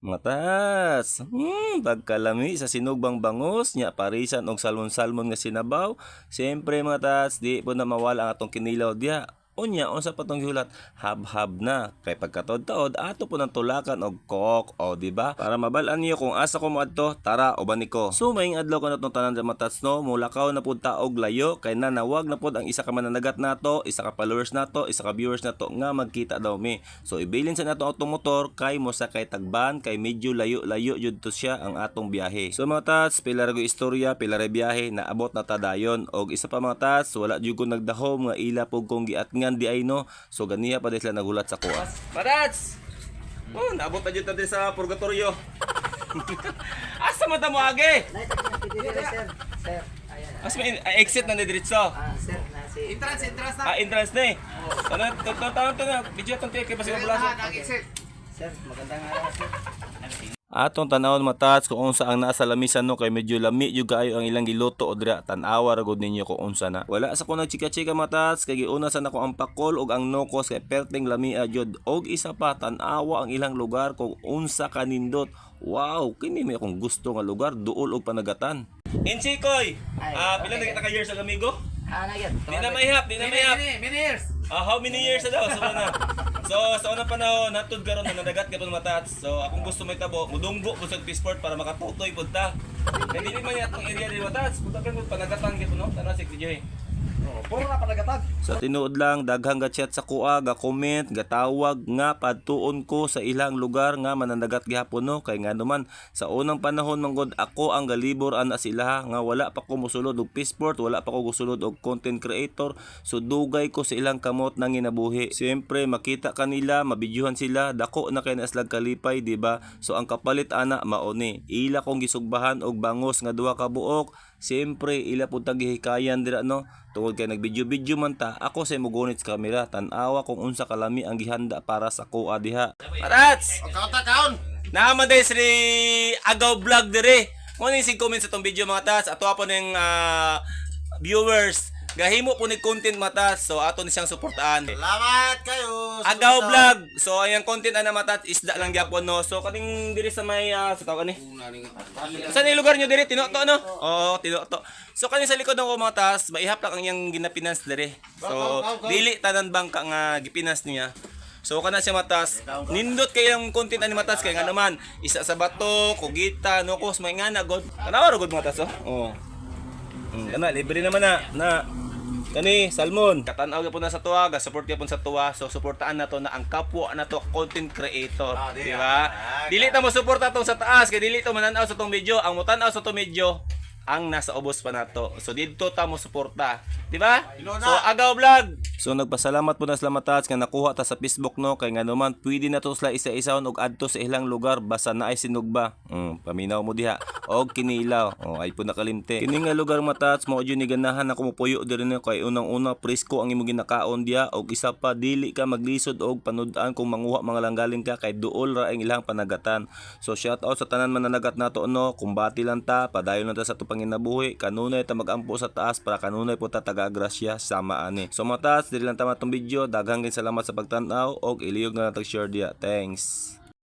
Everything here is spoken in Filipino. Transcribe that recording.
Matas. Pagkalami sa sinugbang bangus nya parisan og salmon-salmon nga sinabaw. Siyempre mga tats, di po na mawala ang atong kinilaw diha. Unya, unsa pa tong gihulat? Hab-hab na. Kay pagkataod-taod, ato po ng tulakan og coke, o di ba? Para mabalaan niyo kung asa ko moadto, tara uban niko. So maing adlaw ko natong tanan sa matats no, mulakaw na pud ta og layo kay nanawag na pud ang isa ka mananagat nato, isa ka followers nato, isa ka viewers nato nga magkita daw mi. So ibilin sa nato atong motor kay mo sa kay tagban kay medyo layo-layo jud to siya ang atong biyahe. So mga tats, pila ra go istorya, pila ra biyahe naabot na ta dayon og isa pa mga tats, wala jud ko nagdahom nga ila pug kong giatngan di ay no. So ganiya pa sila nagulat sa kuha. Matats! Oh, naabot na jud ta sa purgatorio. Asa man ta mo agi? Sir. Sir. Ayan. As may exit na ni diretso. Sir, nasi. Entrance na. Entrance na eh. Tanong na, video itong tiyak kay Pasig Bulaso. Nag-exit. Sir, magandang araw, sir. Atong tanawon matats kung unsa ang nasa lamisan no kay medyo lami jud kaayo ang ilang giluto o dira tan-awa ra gud ninyo kung unsa na. Wala sa ko nagchika-chika matats kay giuna sa nako ang pakol ug ang nokos kay perting lamia jud og isa pa tan-awa ang ilang lugar kung unsa kanindot. Wow, kini may akong gusto nga lugar duol og panagatan. Insikoy, pila na kita ka years ang amigo? Nagyan. Di na mahihap, di na mahihap. Many years. How many years na daw? So sa unang panahon, natud karon na nadagat ka matats. So akong gusto may tabo, mudunggo po sa Pisport para makatutoy pud ta. Kaya dili man atong area di matats, punta ka pud panagatan gyud no, tara sig video. Puro na panagatag. Sa tinuod lang, daghang ga-chat sa kuha, ga-comment, ga-tawag nga padtuon ko sa ilang lugar nga mananagat gihapon no. Kay nga naman, sa unang panahon manggod ako ang galibor ana sila nga wala pa ko mosulod og Peaceport, wala pa ko gusulod og content creator. So dugay ko sa ilang kamot nang ginabuhi. Siyempre makita kanila, mabidyohan sila, dako na kay naslag kalipay, di ba? So ang kapalit ana maoni. Ila kong gisugbahan og bangus nga duha ka buok. Siyempre ila pud tag gihikayan dira no. Tungod kay nagbidyo-bidyo man ta, ako sa mogunit sa kamera, tan-awa kung unsa kalami ang gihanda para sa kuha diha. Parats! Kaon. Naman day si Agaw Vlog dire. Kung si comment sa tong video mga tats, ato po ng viewers. Gahimo po ni content matas, so ato ni siyang suportaan. Salamat kayo. Agaw Vlog. So ayang content ana matas isda lang gyapon no. So kaning diri sa may sa tawag ni. Saan yung lugar nyo diri? Tinoto no? Oo, Tinoto. So kaning sa likod ng mga tas, maihap lang ang iyang ginapinas diri. So dili tanan bangka nga gipinas niya. So kana siya matas. Nindot kay ang content ani matas kay nga naman isa sa bato, kugita, nokos may nga na god. Tanawa ra god matas oh. Oo. Kana libre naman na kani salmon katanaw gyapon na sa tuwa, ga support gyapon sa tuwa. So suportaan nato na ang kapwa nato content creator, di ba? Dili ta mo suporta tong sa taas kay dili to mananaw sa tong video. Ang motanaw sa tong video ang nasa ubos pa nato. So didto ta mo suporta, di ba? So Agaw Vlog. So nagpasalamat po na sa matats nga nakuha ta sa Facebook no kay nga naman pwede na to sila isa-isaon og adto sa ilang lugar basta naay sinugba. Paminaw mo diha og kinilaw. Ay po nakalimte. Kini nga lugar matats mao jud ni ganahan ako mopuyo diri no kay unang-una presko ang imong ginakaon diha og isa pa dili ka maglisod og panud-an kung manguha mga langgaling ka kay duol ra ang ilang panagatan. So shout out sa tanan mananagat nato no, kumbati lang ta, padayon lang ta sa panginabuhi, kanunay ta magampo sa taas para kanunay po ta taga-grasya sama ani. So matas dili lang tama tong video, daghang salamat sa pagtan-aw og iliyog na natag-share dia. Thanks.